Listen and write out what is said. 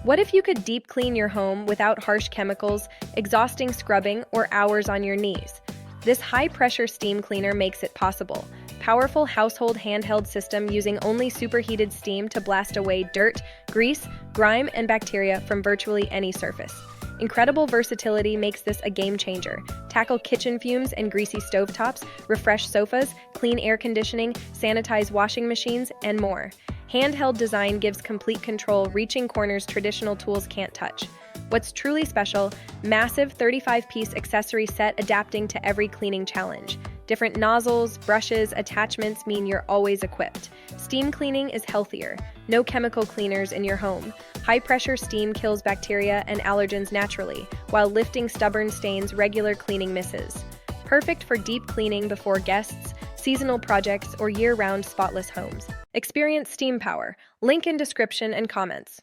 What if you could deep clean your home without harsh chemicals, exhausting scrubbing, or hours on your knees? This high-pressure steam cleaner makes it possible. Powerful household handheld system using only superheated steam to blast away dirt, grease, grime, and bacteria from virtually any surface. Incredible versatility makes this a game changer. Tackle kitchen fumes and greasy stovetops, refresh sofas, clean air conditioning, sanitize washing machines, and more. Handheld design gives complete control, reaching corners traditional tools can't touch. What's truly special, massive 35-piece accessory set adapting to every cleaning challenge. Different nozzles, brushes, attachments mean you're always equipped. Steam cleaning is healthier. No chemical cleaners in your home. High-pressure steam kills bacteria and allergens naturally, while lifting stubborn stains regular cleaning misses. Perfect for deep cleaning before guests, seasonal projects, or year-round spotless homes. Experience steam power. Link in description and comments.